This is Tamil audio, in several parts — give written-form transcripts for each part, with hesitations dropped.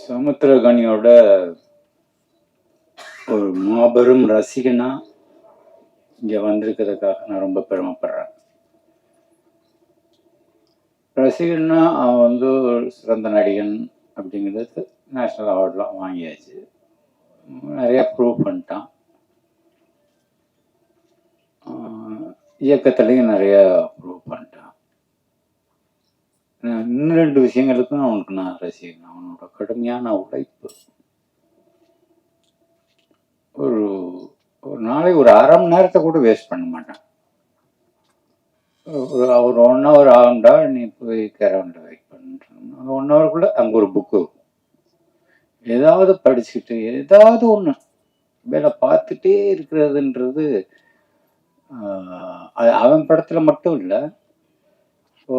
சமுத்திரகனியோட ஒரு மாபெரும் ரசிகனா இங்கே வந்திருக்கிறதுக்காக நான் ரொம்ப பெருமைப்படுறேன். ரசிகன்னா அவன் வந்து ஒரு சிறந்த நடிகன் அப்படிங்கிறது நேஷ்னல் அவார்ட்லாம் வாங்கியாச்சு, நிறைய ப்ரூவ் பண்ணிட்டான். இயக்கத்துலேயும் நிறைய ப்ரூவ் பண்ணிட்டான். இன்னும் ரெண்டு விஷயங்களுக்கும் அவனுக்கு நான் ரசிகன். அவனோட கடுமையான உழைப்பு. ஒரு ஒரு நாளைக்கு ஒரு அரை மணி நேரத்தை கூட வேஸ்ட் பண்ண மாட்டான். ஒரு 1 hour ஆகுண்டா, நீ போய் கேரவன்ல வெயிட் பண்ணுறாங்க. அந்த 1 hourக்குள்ள அங்கே ஒரு புக்கு ஏதாவது படிச்சுக்கிட்டு ஏதாவது ஒன்று வேலை பார்த்துட்டே இருக்கிறதுன்றது அவன் படத்தில் மட்டும் இல்லை. ஸோ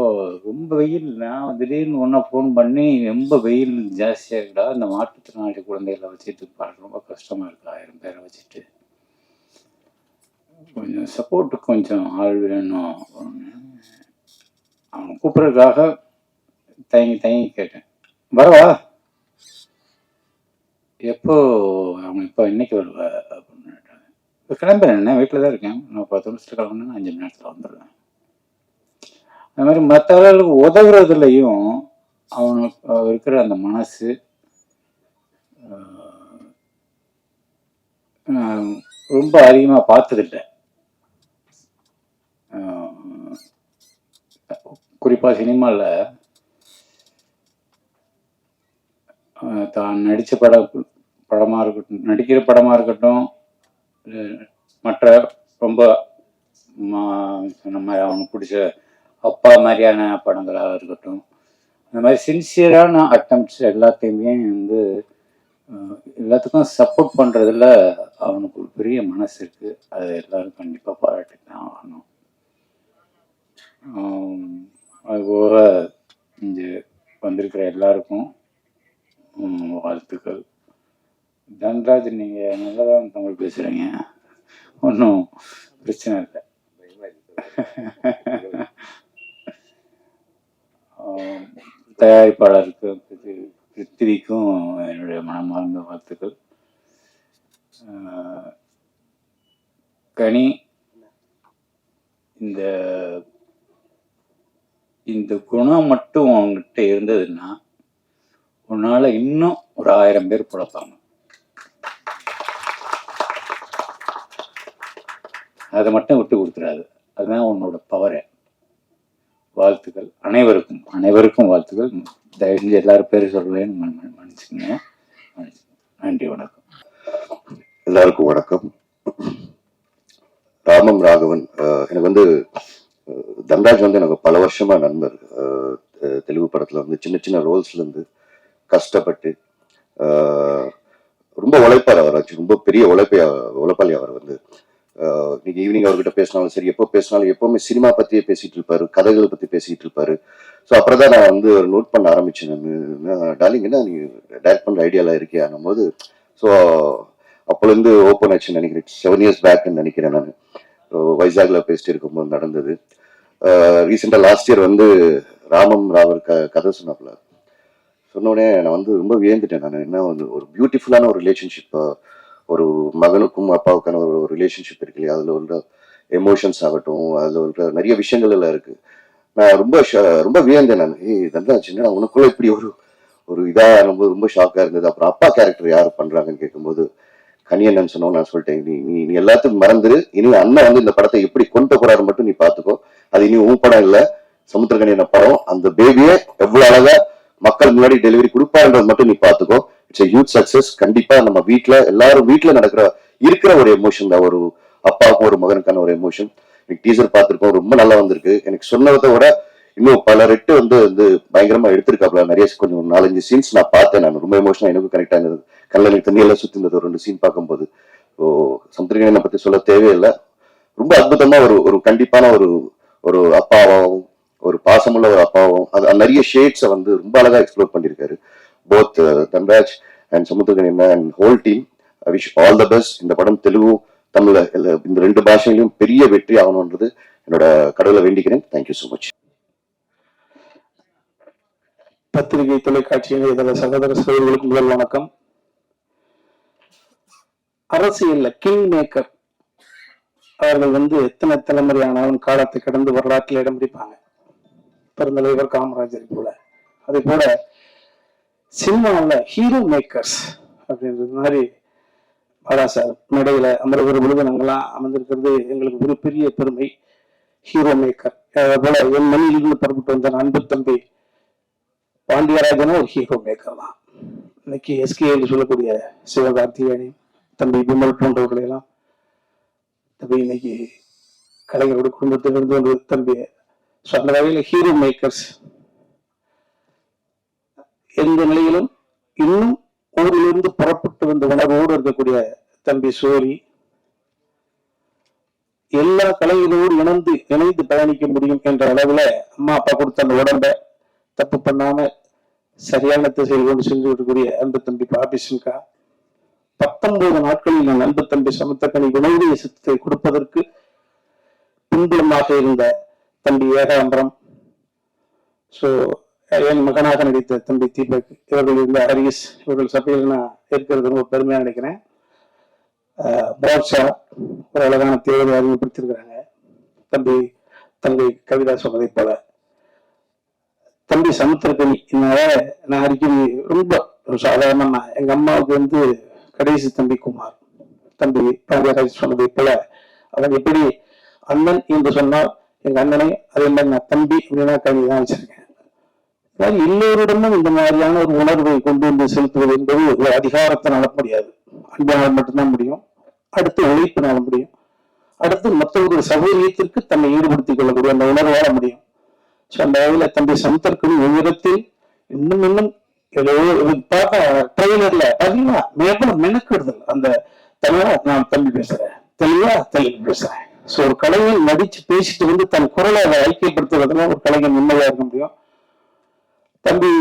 ரொம்ப வெயில், நான் திடீர்னு ஒன்றா ஃபோன் பண்ணி ரொம்ப வெயில் ஜாஸ்தியாக இருக்கா, இந்த மாற்றுத்திறனாளி குழந்தைகளை வச்சுட்டு பாருங்க, ரொம்ப கஷ்டமாக இருக்கு, 1000 பேரை வச்சுட்டு, கொஞ்சம் சப்போர்ட்டுக்கு கொஞ்சம் ஆள் வேணும். அவன் கூப்பிட்றதுக்காக தயங்கி கேட்டேன், வரவா, எப்போ அவன் இப்போ இன்னைக்கு வருவா அப்படின்னு கேட்டாங்க. இப்போ கிளம்புறேன், என்ன வீட்டில் தான் இருக்கேன், நான் 10 நிமிஷத்துக்கு கிளம்புனா 5 மணி நேரத்தில் வந்துடுவேன். அது மாதிரி மற்றவர்களுக்கு உதவுறதுலையும் அவனுக்கு இருக்கிற அந்த மனசு ரொம்ப அதிகமாக பார்த்ததில்லை. குறிப்பாக சினிமாவில் தான் நடித்த படமாக இருக்கட்டும், நடிக்கிற படமாக இருக்கட்டும், மற்ற ரொம்ப நம்ம அவனுக்கு பிடிச்ச அப்பா மாதிரியான படங்களாக இருக்கட்டும், அந்த மாதிரி சின்சியரான அட்டம்ப்ட்ஸ் எல்லாத்தையுமே வந்து எல்லாத்துக்கும் சப்போர்ட் பண்ணுறதுல அவனுக்கு ஒரு பெரிய மனசு இருக்குது. அதை எல்லோரும் கண்டிப்பாக பாராட்டி தான் ஆகணும். அதுபோக இங்கே வந்திருக்கிற எல்லாருக்கும் வாழ்த்துக்கள். தன்ராஜ், நீங்கள் நல்லா தான் தமிழ் பேசுகிறீங்க, ஒன்றும் பிரச்சனை இல்லை. தயாரிப்பாளருக்கு பிருத்திவிக்கும் என்னுடைய மனமார்ந்த வாழ்த்துக்கள். கனி, இந்த குணம் மட்டும் அவங்ககிட்ட இருந்ததுன்னா உன்னால இன்னும் ஒரு 1000 பேர் பிழைப்பாங்க. அதை மட்டும் விட்டு கொடுத்துடாது, அதுதான் உன்னோட பவரை. வாழ்த்துக்கள் அனைவருக்கும் வாழ்த்துக்கள். தயவு செஞ்சு எல்லாரும் பேர் சொல்றேன்னு மன்னிச்சுக்கங்க. நன்றி, வணக்கம். எல்லாருக்கும் வணக்கம். ராமம் ராகவன் எனக்கு வந்து தன்ராஜ் வந்து எனக்கு பல வருஷமா நண்பர். தெலுங்கு படத்துல வந்து சின்ன சின்ன ரோல்ஸ்ல இருந்து கஷ்டப்பட்டு ரொம்ப உழைப்பார். அவர் ஆச்சு ரொம்ப பெரிய உழைப்பாளி. அவர் வந்து இன்னைக்கு ஈவினிங் அவர்கிட்ட பேசினாலும் சரி, எப்போ பேசினாலும் எப்பவுமே சினிமா பத்தியே பேசிட்டு இருப்பாரு, கதைகளை பத்தி பேசிட்டு இருப்பாரு. ஸோ அப்புறம் தான் நான் வந்து நோட் பண்ண ஆரம்பிச்சேன். டார்லிங், என்ன நீ டைரக்ட் பண்ற ஐடியால இருக்கியான்னும் போது, ஸோ அப்போலேருந்து ஓப்பன் ஆச்சுன்னு நினைக்கிறேன். 7 years பேக்னு நினைக்கிறேன். நான் வைசாக்ல பேசிட்டு இருக்கும்போது நடந்தது. ரீசெண்டா லாஸ்ட் இயர் வந்து ராமம் ராவர் கதை சொன்னாப்புல. சொன்னோடனே நான் வந்து ரொம்ப வியந்துட்டேன். நான் என்ன வந்து ஒரு பியூட்டிஃபுல்லான ஒரு ரிலேஷன்ஷிப், ஒரு மகனுக்கும் அப்பாவுக்கான ஒரு ரிலேஷன்ஷிப் இருக்கு இல்லையா, அதில் உள்ள எமோஷன்ஸ் ஆகட்டும், அதில் உள்ள நிறைய விஷயங்கள் எல்லாம் இருக்கு. நான் ரொம்ப வியந்தேன். நான் தன்ராஜ், என்னடா உனக்குள்ள இப்படி ஒரு இதாக ரொம்ப ஷாக்காக இருந்தது. அப்புறம் அப்பா கேரக்டர் யார் பண்றாங்கன்னு கேட்கும்போது கனியண்ணன் சொன்னோம். நான் சொல்லிட்டேன், நீ எல்லாத்துக்கும் மறந்துரு, இனி அண்ணன் வந்து இந்த படத்தை எப்படி கொண்டு போறாரு மட்டும் நீ பார்த்துக்கோ. அது இனி உன் படம் இல்லை, சமுத்திரகனியன் படம். அந்த பேபியை எவ்வளவு அழகா மக்கள் முன்னாடி டெலிவரி கொடுப்பாருன்றது மட்டும் நீ பார்த்துக்கோ. It's a huge success. கண்டிப்பா நம்ம எல்லாரும் வீட்டுல இருக்கிற ஒரு எமோஷன் தான், ஒரு அப்பாவுக்கும் ஒரு மகனுக்கான ஒரு எமோஷன். எனக்கு டீசர் பார்த்திருக்கோம், ரொம்ப நல்லா வந்திருக்கு. எனக்கு சொன்னதை விட இன்னும் பல ரெட்டு வந்து பயங்கரமா எடுத்திருக்காப்ல. நிறைய கொஞ்சம் 4-5 சீன்ஸ் நான் பார்த்தேன். நான் ரொம்ப எமோஷனா, எனக்கு கனெக்ட் ஆனது. கண்ணில் எனக்கு தண்ணி எல்லாம் சுத்தி இருந்தது 2 சீன் பார்க்கும்போது. சமுத்திரகனியனை பத்தி சொல்ல தேவையில்லை. ரொம்ப அற்புதமா ஒரு கண்டிப்பான ஒரு அப்பாவும், ஒரு பாசமுள்ள ஒரு அப்பாவும், அது நிறைய ஷேட்ஸை வந்து ரொம்ப அழகா எக்ஸ்ப்ளோர் பண்ணியிருக்காரு. போத் தன்ராஜ் அண்ட் சமுத்திரகனியன் and whole team. I wish all the best. இந்த படம் தெலுங்கு, தமிழ், இந்த 2 பாஷையிலும் பெரிய வெற்றி ஆகணும்ன்றது என்னோட கடவுளை வேண்டிக்கிறேன். Thank you so much. பத்திரிகை தொலைக்காட்சி இணையதள சகோதர சகோதரிகளுக்கு முதல் வணக்கம். அரசியல்ல கிங் மேக்கர் அவர்கள் எத்தனை தலைமுறையானாலும் காலத்தை கடந்து வரலாற்றில் இடம் பிடிப்பாங்க. பெருந்தலைவர் காமராஜர் போல, அதே போல சினிமாவில் ஹீரோ மேக்கர்ஸ் அப்படின்றது மாதிரி பாலா சார் மேடையில அமர்கிற பொழுது நாங்கெல்லாம் அமர்ந்திருக்கிறது எங்களுக்கு ஒரு பெரிய பெருமை. Hero maker. அதே போல என் மண்ணிலிருந்து புறப்பட்டு வந்த அன்பு தம்பி பாண்டியராஜனும் ஒரு ஹீரோ மேக்கர் தான். இன்னைக்கு எஸ்கே என்று சொல்லக்கூடிய சிவகார்த்திகேயன், தம்பி விமல் போன்றவர்களை எல்லாம் தம்பி இன்னைக்கு கலைஞரோட குடும்பத்திலிருந்து ஒரு தம்பி. அந்த வகையில் ஹீரோ மேக்கர்ஸ் எந்த நிலையிலும் இன்னும் ஊரிலிருந்து புறப்பட்டு வந்த உணர்வோடு இருக்கக்கூடிய தம்பி சோழி, எல்லா கலைஞரோடு இணைந்து பயணிக்க முடியும் என்ற அளவுல அம்மா அப்பா கொடுத்த அந்த உடம்பை தப்பு பண்ணாம சரியான திசையில் கொண்டு சென்று இருக்கக்கூடிய அன்பு தம்பி பாபி சின்கா, 19 நாட்களில் நான் அன்பு தம்பி சமுத்திரக்கனி உணவு சித்தத்தை கொடுப்பதற்கு பின்புலமாக இருந்த தம்பி ஏகாம்பரம், என் மகனாக நடித்த தம்பி தீபக், இவர்கள் இருந்த ஹரிஸ், இவர்கள் சபையில் நான் இருக்கிறது ரொம்ப பெருமையாக நினைக்கிறேன். பாட்ஷா ஒரு அழகான தேவையை அறிமுகப்படுத்திருக்கிறாங்க. தங்கை கவிதா சொன்னதை போல தம்பி சமுத்திரக்கனி. நான் அடிக்கடி ரொம்ப சாதாரணமா எங்க அம்மாவுக்கு கடைசி தம்பி குமார், தம்பி பாண்டியராஜ் சொன்னதை போல அவன் எப்படி அண்ணன் என்று சொன்னால் எங்க அண்ணனை, அதே மாதிரி நான் தம்பி அப்படின்னா கல்வி தான் வச்சிருக்கேன். எல்லோரிடமும் இந்த மாதிரியான ஒரு உணர்வை கொண்டு செலுத்துவது என்பது ஒரு அதிகாரத்தை நட முடியாது. அன்பால் மட்டும்தான் முடியும். அடுத்து உழைப்பினால முடியும். அடுத்து மற்றவருடைய சௌகரியத்திற்கு தன்னை ஈடுபடுத்திக் கொள்ளக்கூடிய அந்த உணர்வால முடியும். அந்த வகையில தம்பி சமுத்திரக்கனி உயரத்தில் இன்னும் பார்த்தா ட்ரெயிலர்ல பாத்தீங்கன்னா மேலும் மெனக்கெடுதல் அந்த தமிழா நான் தம்பி பேசுறேன், தெளிவா தெளிவு பேசுறேன். ஒரு கலைஞன் நடிச்சு பேசிட்டு தன் குரலை அதை ஐக்கியப்படுத்துறதுல ஒரு கலைஞன் உண்மையா இருக்க முடியும். தம்பி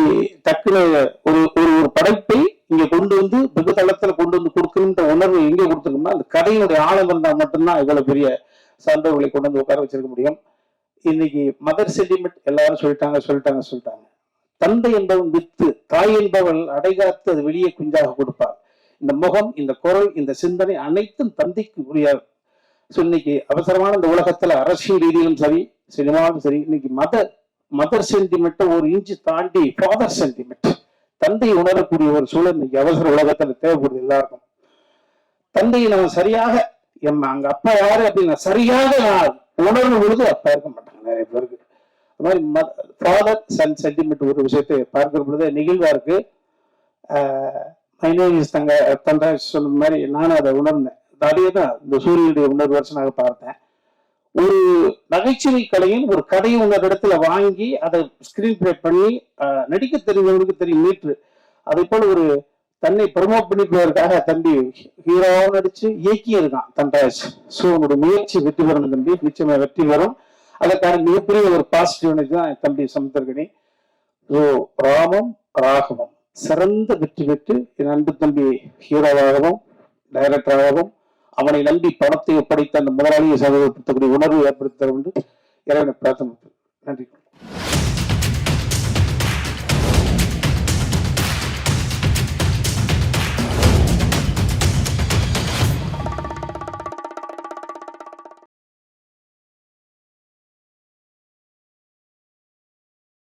டக்குனு ஒரு ஒரு படைப்பை இங்க கொண்டு வெகு தளத்துல கொண்டு கொடுக்கணுன்ற உணர்வு எங்க கொடுத்துருக்கோம்னா அந்த கதையினுடைய ஆழம் இருந்தால் மட்டும்தான் இவ்வளவு பெரிய சான்றோர்களை கொண்டு உட்கார வச்சிருக்க முடியும். இன்னைக்கு மதர் சென்டிமெண்ட் எல்லாரும் சொல்லிட்டாங்க. தந்தை என்பவன் வித்து, தாய் என்பவள் அடைகாத்து அது வெளியே குஞ்சாக கொடுப்பார். இந்த முகம், இந்த குரல், இந்த சிந்தனை அனைத்தும் தந்தைக்கு உரிய. இன்னைக்கு அவசரமான இந்த உலகத்துல அரசியல் ரீதியிலும் சரி, சினிமாவும் சரி, இன்னைக்கு மதர் சென்டிமெண்ட் ஒரு இன்ச்சு தாண்டி ஃபாதர் சென்டிமெண்ட், தந்தை உணரக்கூடிய ஒரு சூழல் இன்னைக்கு அவசர உலகத்துல தேவைப்படுது எல்லாருக்கும். தந்தையை நம்ம சரியாக அங்க அப்பா யாரு அப்படின்னு சரியாக உணர்வு பொழுது அப்பா இருக்க மாட்டாங்க நிறைய பேருக்கு. அது மாதிரி ஃபாதர் சன் சென்டிமெண்ட் ஒரு விஷயத்தை பார்க்கிற பொழுது நெகிழ்வா இருக்கு. தன்ராஜ் சொன்ன மாதிரி நானும் அதை உணர்ந்தேன். அதே தான் இந்த சூரியனுடைய உணர்வு வருஷனாக பார்த்தேன். ஒரு நகைச்சுவை கலையின் ஒரு கதையை உணர் இடத்துல வாங்கி அதை ஸ்கிரீன் பிளே பண்ணி நடிக்க தெரிஞ்சவங்களுக்கு தெரியும் மீட்ரு. அதே போல ஒரு தன்னை ப்ரமோட் பண்ணிக்கிறதுக்காக தம்பி ஹீரோவாக நடிச்சு இயக்கிய இருக்கான் தன்ராஜ். உன்னோட முயற்சி வெற்றி பெறணும் தம்பி, நிச்சயமா வெற்றி வரும். அதற்கான மிகப்பெரிய ஒரு பாசிட்டிவ் தான் தம்பி சமுத்திரக்கனி. ராமம் ராகவம் சிறந்த வெற்றி பெற்று என் அன்பு தம்பி ஹீரோவாகவும் டைரக்டராகவும் அவனை நம்பி படத்தை ஒப்படைத்த அந்த முதலாளியை சகோதரப்படுத்தக்கூடிய உணர்வு ஏற்படுத்த வேண்டும். இறைவனை பிரார்த்தனை. நன்றி.